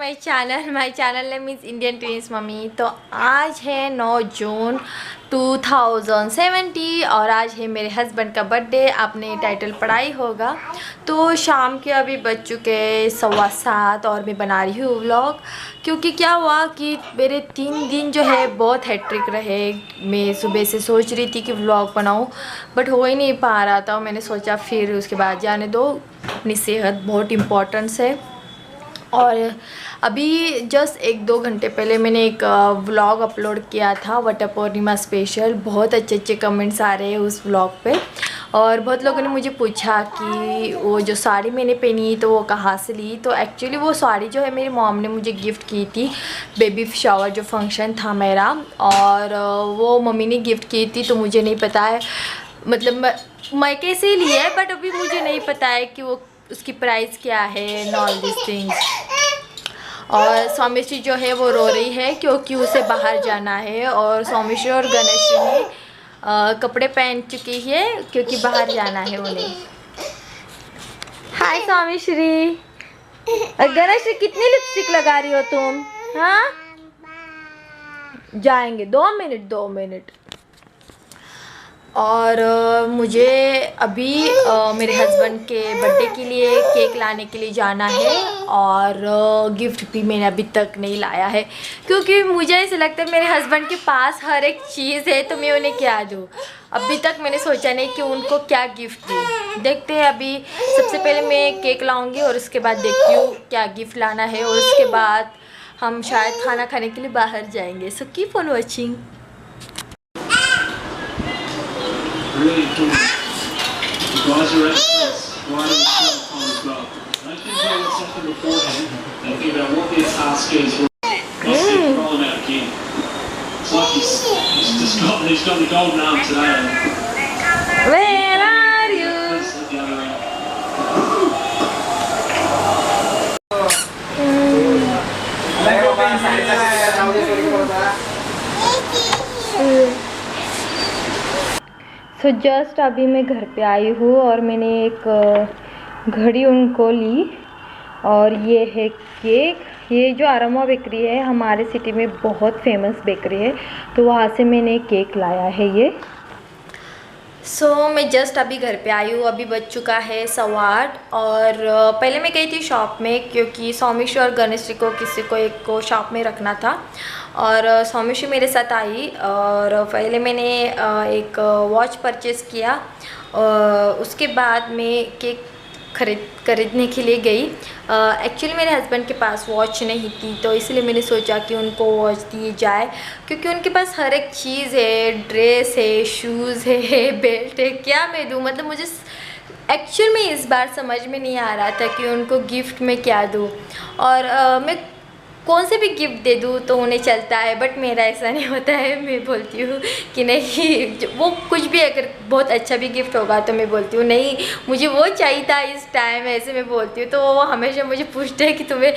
My channel name is Indian twins mummy. तो आज है 9 जून 2070 और आज है मेरे हस्बैंड का बर्थडे। आपने टाइटल पढ़ा ही होगा। तो शाम के अभी बज चुके 7:15 और मैं बना रही हूँ व्लॉग, क्योंकि क्या हुआ कि मेरे 3 दिन जो है बहुत हैट्रिक रहे। मैं सुबह से सोच रही थी कि व्लॉग बनाऊँ बट हो ही नहीं पा रहा था। मैंने सोचा फिर उसके बाद जाने दो, अपनी सेहत बहुत इम्पोर्टेंस है। और अभी जस्ट 1-2 घंटे पहले मैंने एक व्लॉग अपलोड किया था वट पूर्णिमा स्पेशल। बहुत अच्छे कमेंट्स आ रहे हैं उस व्लॉग पे और बहुत लोगों ने मुझे पूछा कि वो जो साड़ी मैंने पहनी तो वो कहाँ से ली। तो एक्चुअली वो साड़ी जो है मेरी मॉम ने मुझे गिफ्ट की थी। बेबी शावर जो फंक्शन था मेरा, और वो मम्मी ने गिफ्ट की थी। तो मुझे नहीं पता है, मतलब मैं कैसे ही ली है, बट अभी मुझे नहीं पता है कि वो उसकी प्राइस क्या है एंड ऑल दिस थिंग्स। और सौमिश्री जो है वो रो रही है क्योंकि उसे बाहर जाना है, और सौमिश्री और गणेश ने कपड़े पहन चुकी है क्योंकि बाहर जाना है उन्हें। हाय सौमिश्री। गणेश कितनी लिपस्टिक लगा रही हो तुम? हाँ जाएंगे 2 मिनट। और मुझे अभी मेरे हस्बैंड के बर्थडे के लिए केक लाने के लिए जाना है, और गिफ्ट भी मैंने अभी तक नहीं लाया है क्योंकि मुझे ऐसा लगता है मेरे हस्बैंड के पास हर एक चीज़ है तो मैं उन्हें क्या दूँ। अभी तक मैंने सोचा नहीं कि उनको क्या गिफ्ट दूँ। देखते हैं, अभी सबसे पहले मैं केक लाऊँगी और उसके बाद देखती हूँ क्या गिफ्ट लाना है, और उसके बाद हम शायद खाना खाने के लिए बाहर जाएंगे। So keep on watching. Really important. You guys are at the press right at the start time as well. Don't think about what's happened beforehand. Don't think about what their task is. Let's keep rolling out again. It's like he's got the golden arm today. Where are you? Let's let the other end. So just अभी मैं घर पे आई हूँ और मैंने एक घड़ी उनको ली, और ये है केक। ये जो अरोमा बेकरी है हमारे सिटी में बहुत फेमस बेकरी है, तो वहाँ से मैंने केक लाया है ये। मैं जस्ट अभी घर पे आई हूँ। अभी बज चुका है 8:15 और पहले मैं गई थी शॉप में क्योंकि सौमिश्री और गणेश को किसी को एक को शॉप में रखना था, और सौमिश्री मेरे साथ आई। और पहले मैंने एक वॉच परचेज़ किया, उसके बाद मैं केक खरीदने के लिए गई। एक्चुअली मेरे हस्बैंड के पास वॉच नहीं थी, तो इसलिए मैंने सोचा कि उनको वॉच दी जाए क्योंकि उनके पास हर एक चीज़ है, ड्रेस है, शूज़ है, बेल्ट है। क्या मैं दूँ? मतलब मुझे एक्चुअल में इस बार समझ में नहीं आ रहा था कि उनको गिफ्ट में क्या दूँ, और मैं कौन से भी गिफ्ट दे दूँ तो उन्हें चलता है, बट मेरा ऐसा नहीं होता है। मैं बोलती हूँ कि नहीं, वो कुछ भी अगर बहुत अच्छा भी गिफ्ट होगा तो मैं बोलती हूँ नहीं मुझे वो चाहिए था इस टाइम, ऐसे मैं बोलती हूँ। तो वो हमेशा मुझे पूछते हैं कि तुम्हें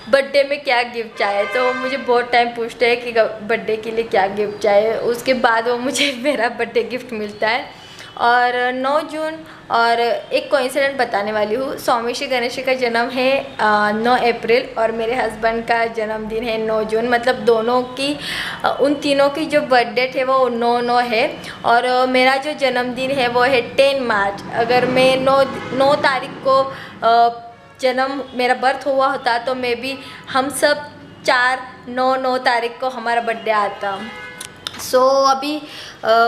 बर्थडे में क्या गिफ्ट चाहिए, तो मुझे बहुत टाइम पूछते हैं कि बर्थडे के लिए क्या गिफ्ट चाहिए। उसके बाद वो मुझे मेरा बर्थडे गिफ्ट मिलता है। और 9 जून, और एक कोइंसिडेंट बताने वाली हूँ। सौमिश्री गणेश का जन्म है 9 अप्रैल और मेरे हस्बैंड का जन्मदिन है 9 जून। मतलब दोनों की उन तीनों की जो बर्थडे है वो 9-9 है, और मेरा जो जन्मदिन है वो है 10 मार्च। अगर मैं 9 तारीख को जन्म मेरा बर्थ हुआ होता तो मे बी हम सब 4-9 तारीख को हमारा बर्थडे आता। अभी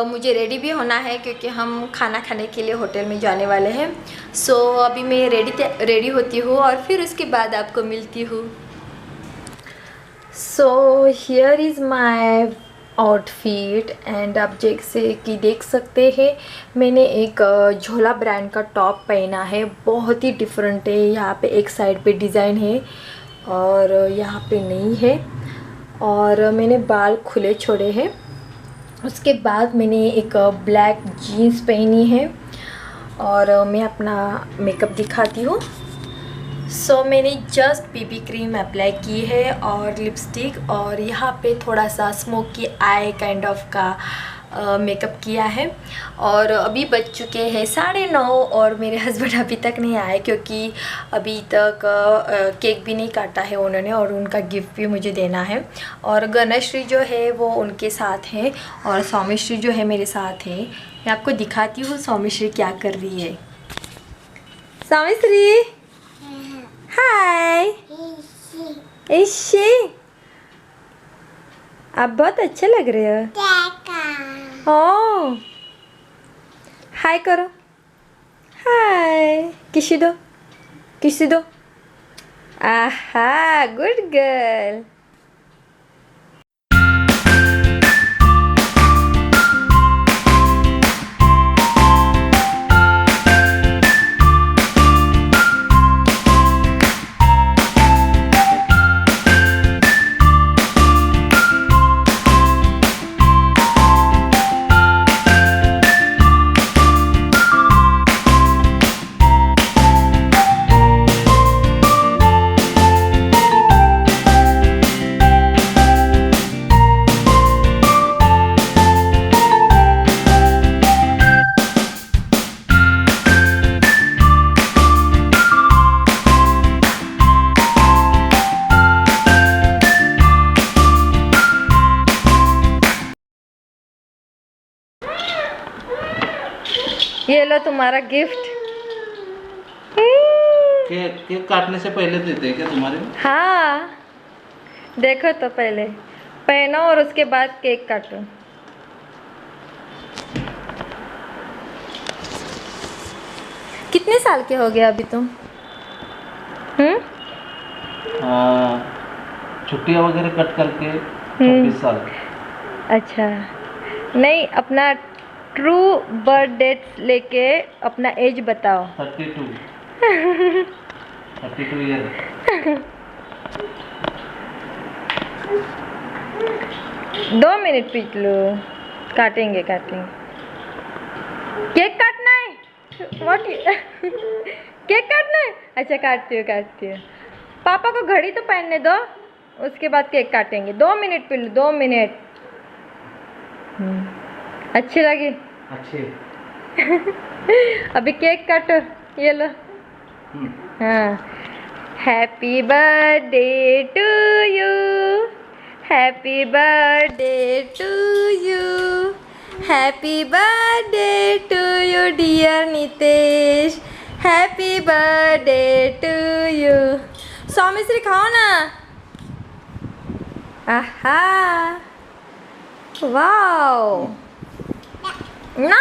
मुझे रेडी भी होना है क्योंकि हम खाना खाने के लिए होटल में जाने वाले हैं। अभी मैं रेडी होती हूँ और फिर उसके बाद आपको मिलती हूँ। Here is my outfit and आप जैसे कि देख सकते हैं मैंने एक झोला ब्रांड का टॉप पहना है। बहुत ही डिफरेंट है। यहाँ पे एक साइड पे डिज़ाइन है और यहाँ पे नहीं है, और मैंने बाल खुले छोड़े हैं। उसके बाद मैंने एक ब्लैक जीन्स पहनी है, और मैं अपना मेकअप दिखाती हूँ। मैंने जस्ट बीबी क्रीम अप्लाई की है और लिपस्टिक, और यहाँ पे थोड़ा सा स्मोकी आई काइंड ऑफ का मेकअप किया है। और अभी बज चुके हैं 9:30 और मेरे हस्बैंड अभी तक नहीं आए, क्योंकि अभी तक केक भी नहीं काटा है उन्होंने, और उनका गिफ्ट भी मुझे देना है। और गणेश्री जो है वो उनके साथ है, और सौम्यश्री जो है मेरे साथ है। मैं आपको दिखाती हूँ सौम्यश्री क्या कर रही है। सौम्यश्री, हाय। इशी, आप बहुत अच्छे लग रहे हो। ओह, हाय करो, हाय। किसी दो, किसी दो। आहा, गुड गर्ल। ये लो तुम्हारा गिफ्ट। केक काटने से पहले देते हैं क्या तुम्हारे में? हाँ, देखो तो पहले पहनो और उसके बाद केक काटो। कितने साल के हो गए अभी तुम? छुट्टियाँ वगैरह कट करके 26 साल। अच्छा, नहीं, अपना ट्रू बर्थ डेट लेके अपना एज बताओ। 32 ईयर। दो मिनट पीट लो, काटेंगे काटेंगे। केक काटना है? व्हाट? केक काटना है? अच्छा, काटती हूँ काटती हूँ। पापा को घड़ी तो पहनने दो, उसके बाद केक काटेंगे। 2 मिनट पीट लो, 2 मिनट। अच्छी लगी? अच्छे। अभी केक काटो, ये लो। हाँ, happy birthday to you, happy birthday to you, happy birthday to you dear Nitesh, happy birthday to you. Soumyashree खाओ ना। आहा, वाओ ना।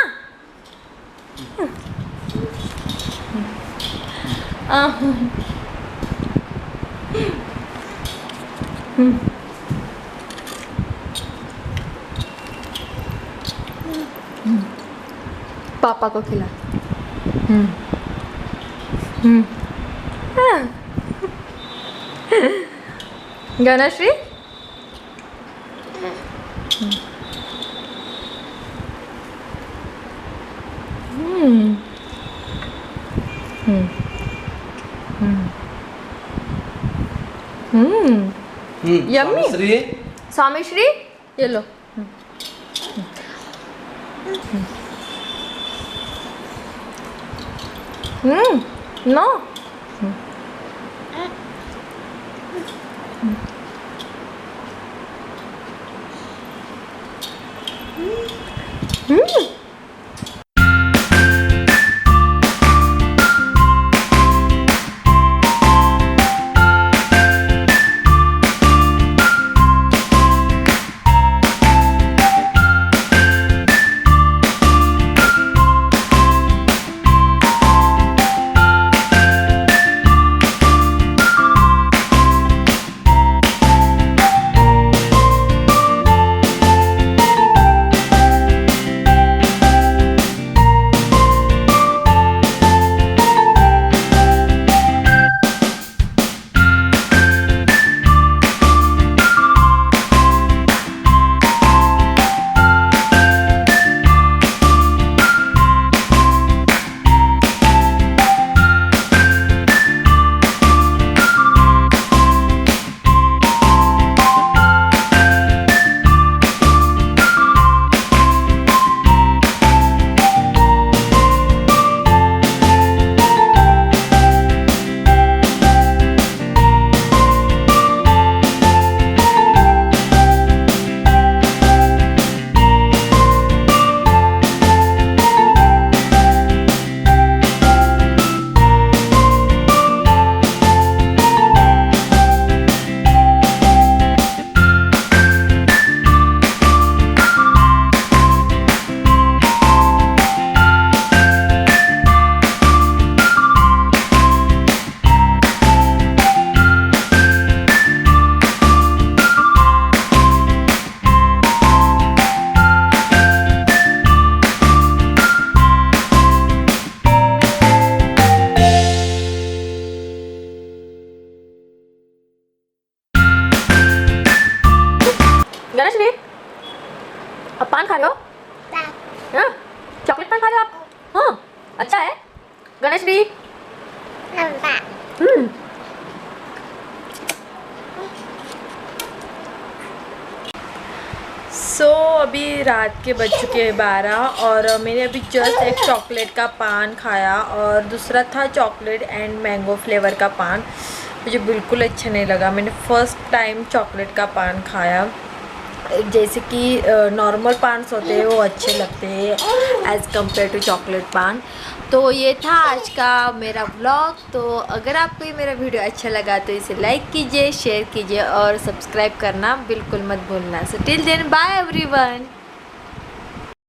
पापा को खिला। गणेश्री, यम्मी। सौम्यश्री, ये लो। नो। हाँ चॉकलेट पान खा रहे हो आप? हाँ अच्छा है गणेश जी। सो अभी रात के बज चुके हैं 12 और मैंने अभी जस्ट एक चॉकलेट का पान खाया और दूसरा था चॉकलेट एंड मैंगो फ्लेवर का पान। मुझे बिल्कुल अच्छा नहीं लगा। मैंने फ़र्स्ट टाइम चॉकलेट का पान खाया। जैसे कि नॉर्मल पान होते हैं वो अच्छे लगते हैं एज़ कम्पेयर टू चॉकलेट पान। तो ये था आज का मेरा व्लॉग। तो अगर आपको ये मेरा वीडियो अच्छा लगा तो इसे लाइक कीजिए, शेयर कीजिए और सब्सक्राइब करना बिल्कुल मत भूलना। So till then bye everyone.